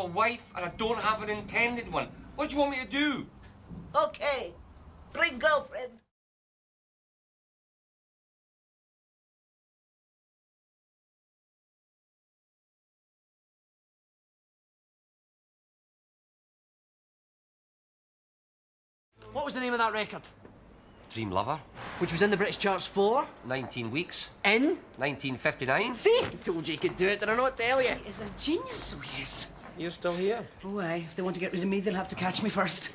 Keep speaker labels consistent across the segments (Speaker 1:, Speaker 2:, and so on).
Speaker 1: a wife and I don't have an intended one. What do you want me to do?
Speaker 2: Okay, bring girlfriend.
Speaker 3: What was the name of that record?
Speaker 1: Dream Lover.
Speaker 3: Which was in the British charts for?
Speaker 1: 19 weeks.
Speaker 3: In?
Speaker 1: 1959.
Speaker 3: See? I told you he could do it, did I not tell you?
Speaker 2: He is a genius, so he is.
Speaker 1: You're still here?
Speaker 2: Oh, aye. If they want to get rid of me, they'll have to catch me first.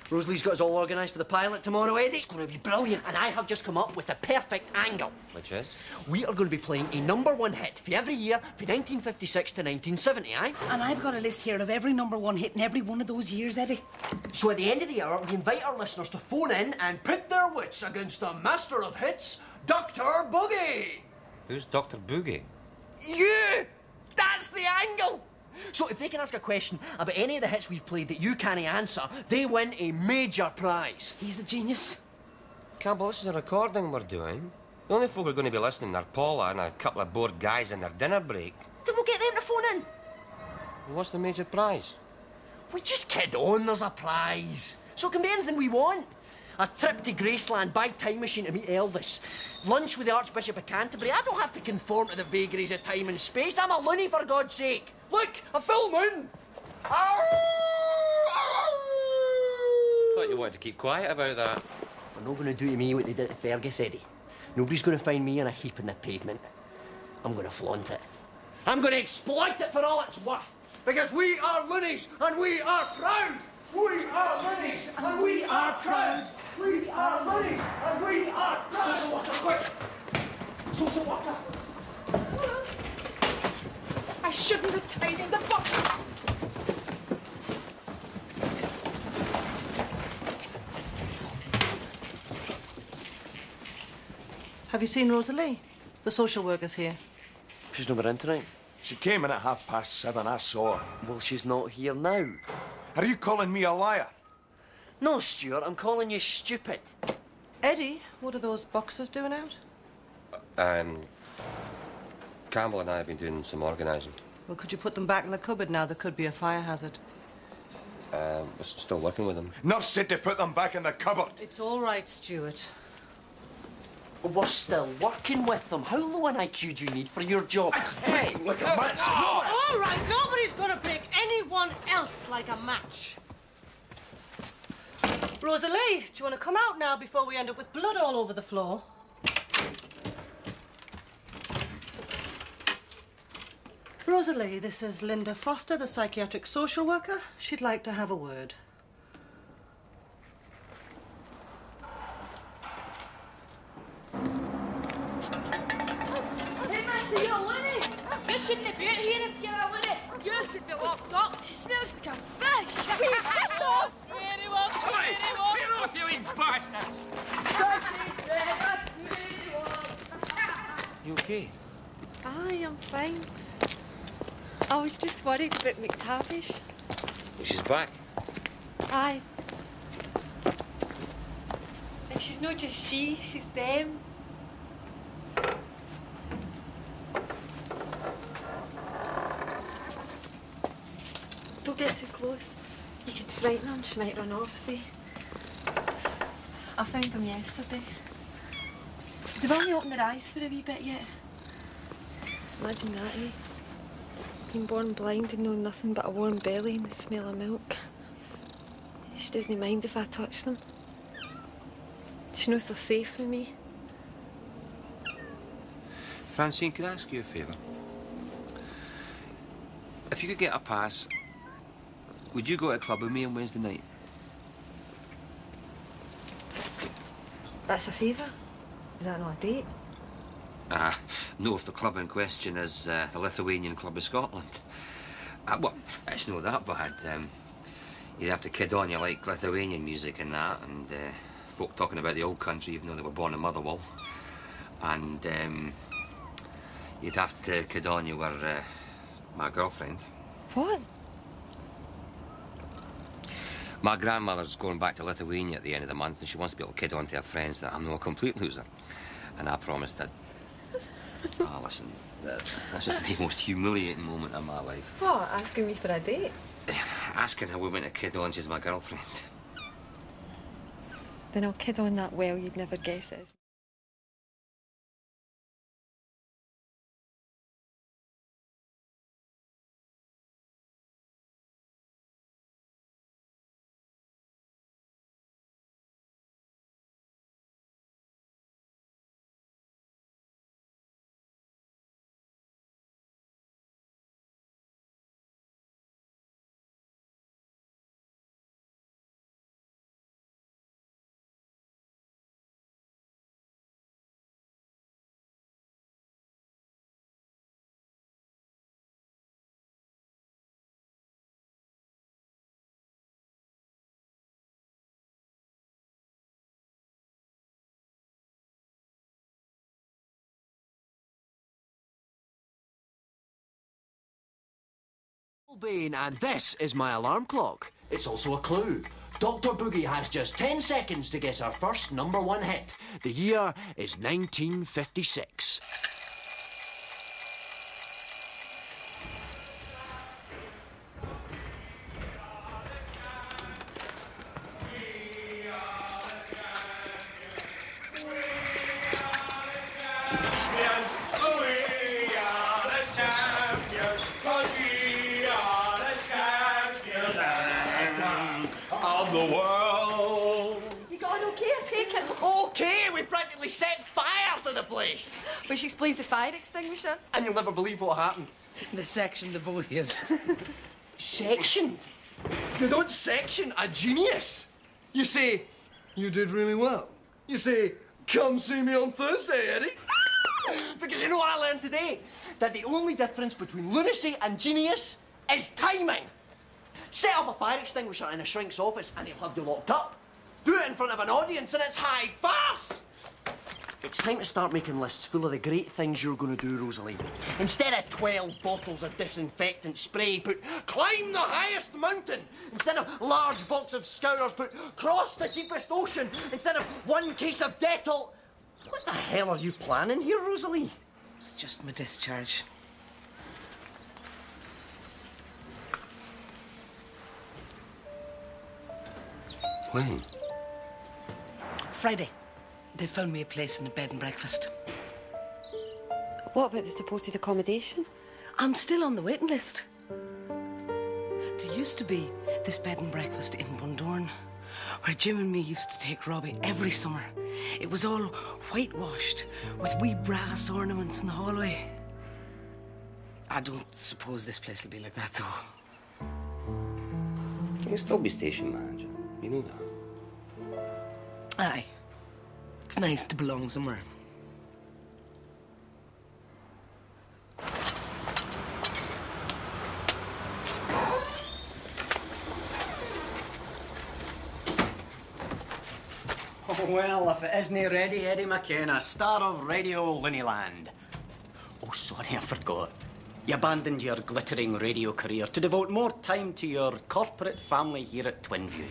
Speaker 3: Rosalie's got us all organised for the pilot tomorrow, Eddie. It's going to be brilliant, and I have just come up with the perfect angle.
Speaker 1: Which is?
Speaker 3: We are going to be playing a #1 hit for every year from 1956 to 1970, aye?
Speaker 2: And I've got a list here of every #1 hit in every one of those years, Eddie.
Speaker 3: So at the end of the hour, we invite our listeners to phone in and pit their wits against the master of hits, Dr. Boogie.
Speaker 1: Who's Dr. Boogie?
Speaker 3: You! That's the angle! So if they can ask a question about any of the hits we've played that you can't answer, they win a major prize.
Speaker 2: He's a genius.
Speaker 1: Campbell, this is a recording we're doing. The only folk who are going to be listening are Paula and a couple of bored guys in their dinner break.
Speaker 3: Then we'll get them to phone in.
Speaker 1: What's the major prize?
Speaker 3: We just kid on, there's a prize. So it can be anything we want. A trip to Graceland, buy time machine to meet Elvis. Lunch with the Archbishop of Canterbury. I don't have to conform to the vagaries of time and space. I'm a loony, for God's sake. Look, a full moon.
Speaker 1: Thought you wanted to keep quiet about that.
Speaker 3: They're not going to do to me what they did to Fergus, Eddie. Nobody's going to find me in a heap in the pavement. I'm going to flaunt it. I'm going to exploit it for all it's worth. Because we are loonies and we are proud. We are loonies and we are proud. We are loonies and we are proud. Social worker, quick. Social worker.
Speaker 4: I shouldn't have tidied the boxes.
Speaker 5: Have you seen Rosalie? The social worker's here.
Speaker 3: She's not in tonight.
Speaker 6: She came in at 7:30. I saw her.
Speaker 3: Well, she's not here now.
Speaker 6: Are you calling me a liar?
Speaker 3: No, Stuart, I'm calling you stupid.
Speaker 5: Eddie, what are those boxes doing out?
Speaker 1: Campbell and I have been doing some organising.
Speaker 5: Well, could you put them back in the cupboard now? There could be a fire hazard.
Speaker 1: We're still working with them.
Speaker 6: Nurse said to put them back in the cupboard.
Speaker 5: It's all right, Stuart.
Speaker 3: We're still working with them. How low an IQ do you need for your job?
Speaker 6: Hey, like a match. No!
Speaker 4: All right, nobody's going to break anyone else like a match.
Speaker 5: Rosalie, do you want to come out now before we end up with blood all over the floor? Rosalie, this is Linda Foster, the psychiatric social worker. She'd like to have a word.
Speaker 7: Hey, Master, you're a loony. You shouldn't be out here if you're a loony. You should be locked up. She smells like a fish. Will you piss off? Sweary one, sweary one.
Speaker 8: Clear off, you wee bastards!
Speaker 1: You okay?
Speaker 9: Aye, I'm fine. I was just worried about McTavish.
Speaker 1: She's back.
Speaker 9: Aye. And she's not just she, she's them. Don't get too close. You could frighten them, she might run off, see? I found them yesterday. They've only opened their eyes for a wee bit yet. Imagine that, eh? Being born blind and knowing nothing but a warm belly and the smell of milk. She doesn't mind if I touch them. She knows they're safe with me.
Speaker 1: Francine, could I ask you a favour? If you could get a pass, would you go to a club with me on Wednesday night?
Speaker 9: That's a favour? Is that not a date?
Speaker 1: No, if the club in question is the Lithuanian Club of Scotland. Well, it's not that bad. You'd have to kid on you like Lithuanian music and that, and folk talking about the old country even though they were born in Motherwell. And you'd have to kid on you were my girlfriend.
Speaker 9: What?
Speaker 1: My grandmother's going back to Lithuania at the end of the month, and she wants to be able to kid on to her friends that I'm not a complete loser. And I promised I'd... Listen, That's just the most humiliating moment of my life.
Speaker 9: What, asking me for a date?
Speaker 1: Asking a woman to kid on she's my girlfriend.
Speaker 9: Then I'll kid on that well you'd never guess it is.
Speaker 3: Campbell Bain, and this is my alarm clock. It's also a clue. Dr. Boogie has just 10 seconds to guess our first #1 hit. The year is 1956.
Speaker 8: The world.
Speaker 9: You got an okay, I take it?
Speaker 3: Okay, we practically set fire to the place.
Speaker 9: Which explains the fire extinguisher.
Speaker 3: And you'll never believe what happened.
Speaker 2: The section the both yous.
Speaker 3: Sectioned? You don't section a genius. You say, you did really well. You say, come see me on Thursday, Eddie. Because you know what I learned today? That the only difference between lunacy and genius is timing. Set off a fire extinguisher in a shrink's office and he'll have you locked up. Do it in front of an audience and it's high farce. It's time to start making lists full of the great things you're going to do, Rosalie. Instead of 12 bottles of disinfectant spray, put climb the highest mountain. Instead of large box of scourers, put cross the deepest ocean. Instead of 1 case of Dettol. What the hell are you planning here, Rosalie?
Speaker 2: It's just my discharge.
Speaker 1: When?
Speaker 2: Friday. They found me a place in a bed and breakfast.
Speaker 9: What about the supported accommodation?
Speaker 2: I'm still on the waiting list. There used to be this bed and breakfast in Bundoran, where Jim and me used to take Robbie every summer. It was all whitewashed, with wee brass ornaments in the hallway. I don't suppose this place will be like that, though.
Speaker 1: You'll still be station manager. You know that.
Speaker 2: Aye. It's nice to belong somewhere.
Speaker 10: Oh, well, if it isn't ready, Eddie McKenna, star of Radio Looneyland. Oh, sorry, I forgot. You abandoned your glittering radio career to devote more time to your corporate family here at Twinview.